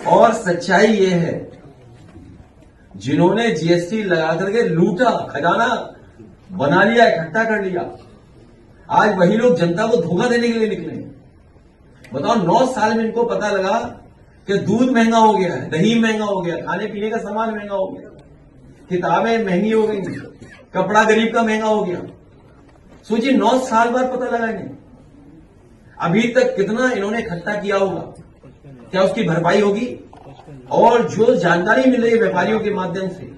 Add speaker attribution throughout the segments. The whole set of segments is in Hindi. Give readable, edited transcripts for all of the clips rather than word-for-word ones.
Speaker 1: और सच्चाई ये है, जिन्होंने जीएसटी लगा करके लूटा, खजाना बना लिया, इकट्ठा कर लिया, आज वही लोग जनता को धोखा देने के लिए निकले। बताओ, 9 साल में इनको पता लगा कि दूध महंगा हो गया है, दही महंगा हो गया, खाने पीने का सामान महंगा हो गया, किताबें महंगी हो गई, कपड़ा गरीब का महंगा हो गया। सोचिए, 9 साल बाद पता लगा इन्हें। अभी तक कितना इन्होंने इकट्ठा किया होगा, क्या उसकी भरपाई होगी? और जो जानकारी मिल रही है व्यापारियों के माध्यम से,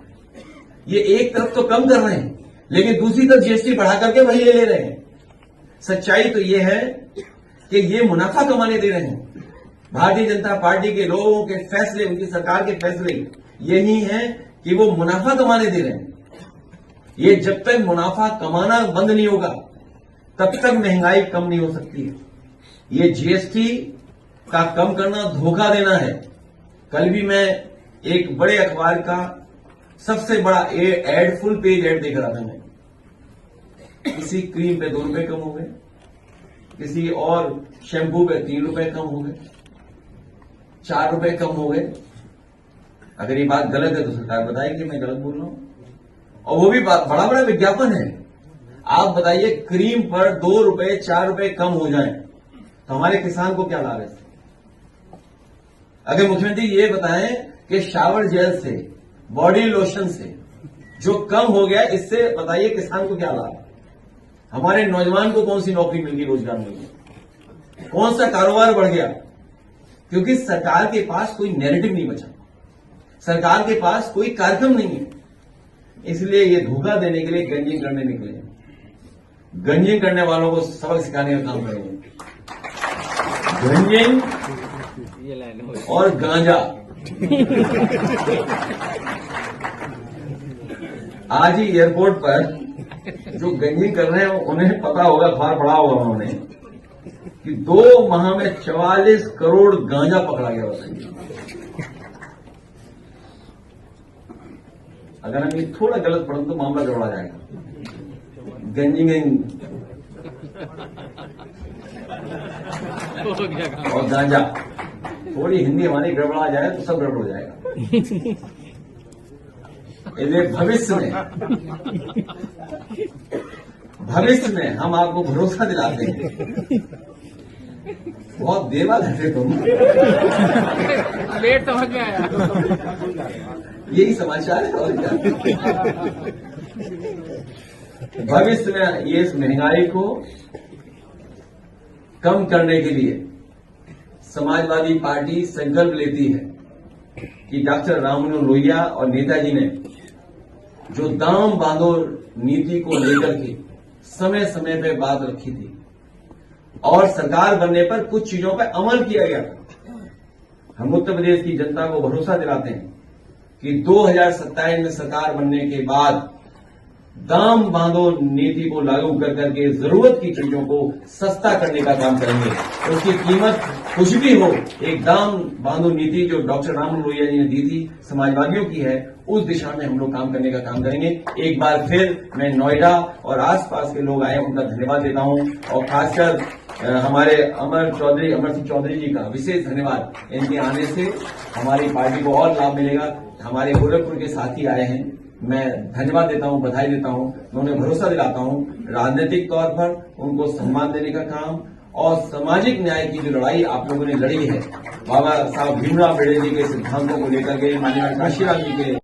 Speaker 1: ये एक तरफ तो कम कर रहे हैं, लेकिन दूसरी तरफ जीएसटी बढ़ा करके वही ले रहे हैं। सच्चाई तो ये है कि ये मुनाफा कमाने दे रहे हैं। भारतीय जनता पार्टी के लोगों के फैसले, उनकी सरकार के फैसले यही हैं कि वो मुनाफा कमाने दे रहे हैं। ये जब तक मुनाफा कमाना बंद नहीं होगा, तब तक महंगाई कम नहीं हो सकती है। ये जीएसटी का कम करना धोखा देना है। कल भी मैं एक बड़े अखबार का सबसे बड़ा एड, फुल पेज एड देख रहा था मैं। किसी क्रीम पे 2 रुपए कम हो गए, किसी और शैम्पू पे 3 रुपए कम हो गए, 4 रुपए कम हो गए। अगर ये बात गलत है तो सरकार बताएगी मैं गलत बोल रहा हूं। और वो भी बड़ा बड़ा विज्ञापन है। आप बताइए, क्रीम पर 2 रुपए 4 रुपए कम हो जाए तो हमारे किसान को क्या लाभ है? अगर मुख्यमंत्री ये बताएं कि शावर जेल से, बॉडी लोशन से जो कम हो गया, इससे बताइए किसान को क्या लाभ? हमारे नौजवान को कौन सी नौकरी मिल गई, रोजगार मिल गया, कौन सा कारोबार बढ़ गया? क्योंकि सरकार के पास कोई नैरेटिव नहीं बचा, सरकार के पास कोई कार्यक्रम नहीं है। इसलिए ये धोखा देने के लिए गंजिंग करने निकले। गंजिंग करने वालों को सबक सिखाने का काम करेंगे। गंजिंग और गांजा। आज ही एयरपोर्ट पर जो गंजिंग कर रहे हैं उन्हें पता होगा, अखबार पढ़ा होगा उन्होंने, कि 2 माह में 44 करोड़ गांजा पकड़ा गया। बताइए, अगर हम ये थोड़ा गलत पढ़ें तो मामला गड़बड़ा जाएगा। गंजिंग और गांजा, थोड़ी हिंदी हमारी गड़बड़ा जाए तो सब गड़बड़ हो जाएगा। इसलिए भविष्य में हम आपको भरोसा दिलाते हैं। बहुत देवा घटे तुम,
Speaker 2: लेट समझ में आया।
Speaker 1: यही समाचार है और क्या। भविष्य में ये इस महंगाई को कम करने के लिए समाजवादी पार्टी संकल्प लेती है कि डॉक्टर राममनोहर लोहिया और नेताजी ने जो दाम बांधो नीति को लेकर के समय समय पे बात रखी थी और सरकार बनने पर कुछ चीजों पर अमल किया गया। हम उत्तर प्रदेश की जनता को भरोसा दिलाते हैं कि 2027 में सरकार बनने के बाद दाम बांधो नीति को लागू कर करके जरूरत की चीजों को सस्ता करने का काम करेंगे। उसकी कीमत कुछ भी हो, एक दाम बांधो नीति जो डॉक्टर राममनोहर लोहिया जी ने दी थी, समाजवादियों की है, उस दिशा में हम लोग काम करने का काम करेंगे। एक बार फिर मैं नोएडा और आसपास के लोग आए उनका धन्यवाद देता हूं और खासकर हमारे अमर सिंह चौधरी जी का विशेष धन्यवाद। इनके आने से हमारी पार्टी को और लाभ मिलेगा। हमारे गोरखपुर के साथी आए हैं, मैं धन्यवाद देता हूं, बधाई देता हूं, मैं उन्हें भरोसा दिलाता हूं। राजनीतिक तौर पर उनको सम्मान देने का काम और सामाजिक न्याय की जो लड़ाई आप लोगों ने लड़ी है, बाबा साहब भीमराव अम्बेडकर जी के सिद्धांतों को लेकर के, माननीय काशीराम जी के